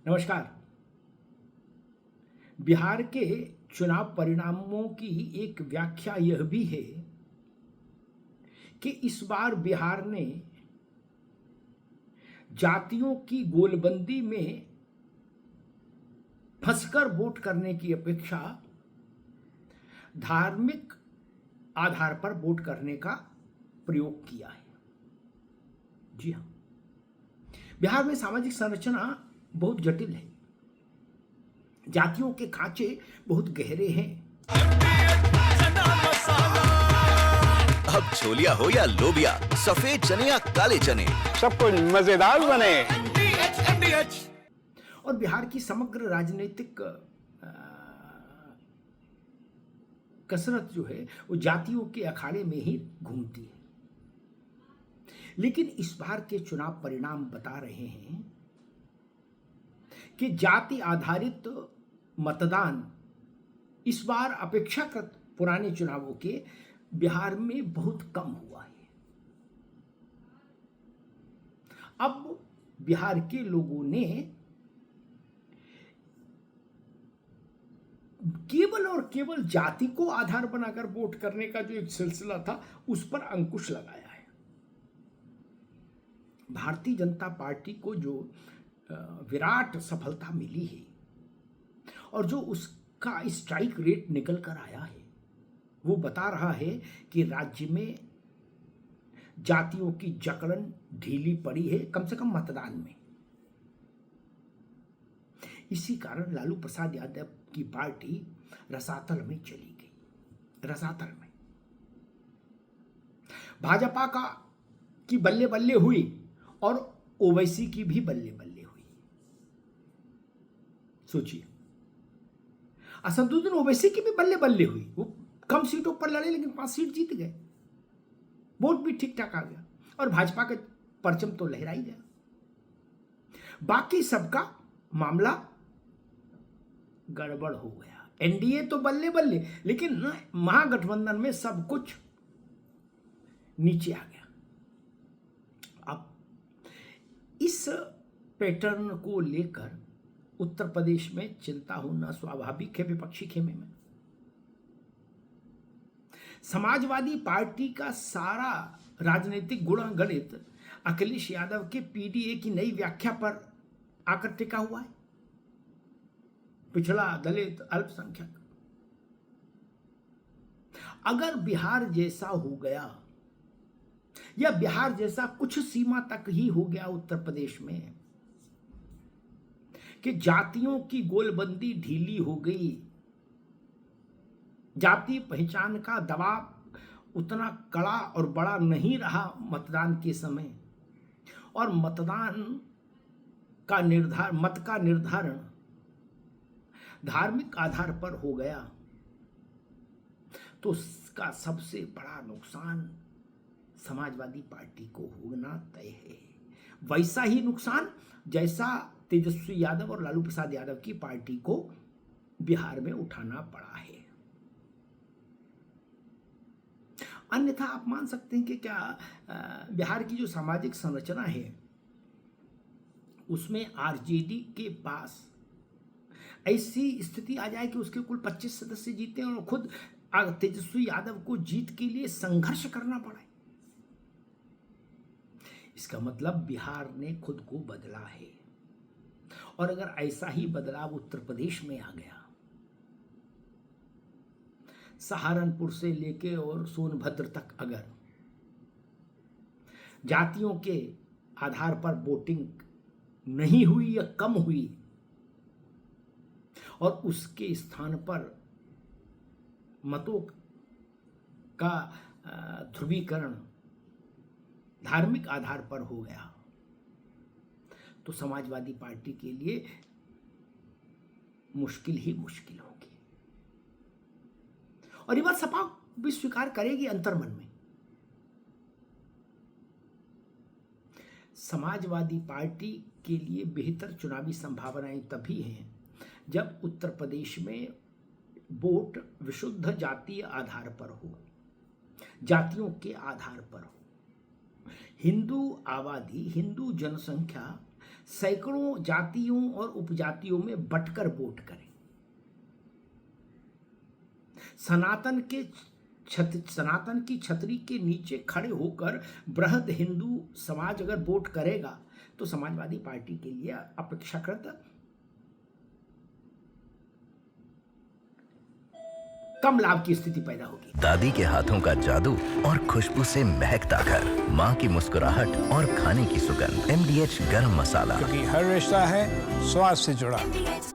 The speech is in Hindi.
नमस्कार। बिहार के चुनाव परिणामों की एक व्याख्या यह भी है कि इस बार बिहार ने जातियों की गोलबंदी में फंसकर वोट करने की अपेक्षा धार्मिक आधार पर वोट करने का प्रयोग किया है। जी हाँ, बिहार में सामाजिक संरचना बहुत जटिल है। जातियों के खांचे बहुत गहरे हैं। अब छोलिया हो या लोबिया, सफेद चने या काले चने, सब कुछ मजेदार बने। और बिहार की समग्र राजनीतिक कसरत जो है वो जातियों के अखाड़े में ही घूमती है। लेकिन इस बार के चुनाव परिणाम बता रहे हैं कि जाति आधारित मतदान इस बार अपेक्षाकृत पुराने चुनावों के बिहार में बहुत कम हुआ है। अब बिहार के लोगों ने केवल और केवल जाति को आधार बनाकर वोट करने का जो एक सिलसिला था उस पर अंकुश लगाया है। भारतीय जनता पार्टी को जो विराट सफलता मिली है और जो उसका स्ट्राइक रेट निकल कर आया है वो बता रहा है कि राज्य में जातियों की जकड़न ढीली पड़ी है, कम से कम मतदान में। इसी कारण लालू प्रसाद यादव की पार्टी रसातल में चली गई। रसातल में भाजपा की बल्ले बल्ले हुई और ओवैसी की भी बल्ले बल्ले हुई। सोचिए, असदुद्दीन ओवैसी की भी बल्ले बल्ले हुई। वो कम सीटों पर लड़े लेकिन 5 सीट जीत गए, वोट भी ठीक ठाक आ गया और भाजपा के परचम तो लहरा ही गया। बाकी सबका मामला गड़बड़ हो गया। एनडीए तो बल्ले बल्ले, लेकिन महागठबंधन में सब कुछ नीचे आ गया। अब इस पैटर्न को लेकर उत्तर प्रदेश में चिंता होना स्वाभाविक है। विपक्षी खेमे में समाजवादी पार्टी का सारा राजनीतिक गुणगणित अखिलेश यादव के पीडीए की नई व्याख्या पर आकर टिका हुआ है। पिछड़ा, दलित, अल्पसंख्यक। अगर बिहार जैसा हो गया या बिहार जैसा कुछ सीमा तक ही हो गया उत्तर प्रदेश में कि जातियों की गोलबंदी ढीली हो गई, जाति पहचान का दबाव उतना कड़ा और बड़ा नहीं रहा मतदान के समय, और मतदान का मत का निर्धारण धार्मिक आधार पर हो गया, तो उसका सबसे बड़ा नुकसान समाजवादी पार्टी को होना तय है। वैसा ही नुकसान जैसा तेजस्वी यादव और लालू प्रसाद यादव की पार्टी को बिहार में उठाना पड़ा है। अन्यथा आप मान सकते हैं कि क्या बिहार की जो सामाजिक संरचना है उसमें आरजेडी के पास ऐसी स्थिति आ जाए कि उसके कुल 25 सदस्य जीते और खुद तेजस्वी यादव को जीत के लिए संघर्ष करना पड़े। इसका मतलब बिहार ने खुद को बदला है। और अगर ऐसा ही बदलाव उत्तर प्रदेश में आ गया, सहारनपुर से लेके और सोनभद्र तक अगर जातियों के आधार पर वोटिंग नहीं हुई या कम हुई और उसके स्थान पर मतों का ध्रुवीकरण धार्मिक आधार पर हो गया, तो समाजवादी पार्टी के लिए मुश्किल ही मुश्किल होगी। और ये बात सपा भी स्वीकार करेगी अंतर्मन में। समाजवादी पार्टी के लिए बेहतर चुनावी संभावनाएं तभी हैं जब उत्तर प्रदेश में वोट विशुद्ध जातीय आधार पर हो, जातियों के आधार पर हो। हिंदू आबादी, हिंदू जनसंख्या सैकड़ों जातियों और उपजातियों में बंटकर वोट करें। सनातन की छतरी के नीचे खड़े होकर बृहद हिंदू समाज अगर वोट करेगा तो समाजवादी पार्टी के लिए अपेक्षाकृत कम लाभ की स्थिति पैदा होगी। दादी के हाथों का जादू और खुशबू से महकता घर, माँ की मुस्कुराहट और खाने की सुगंध। MDH गरम मसाला। क्योंकि हर रिश्ता है स्वाद से जुड़ा।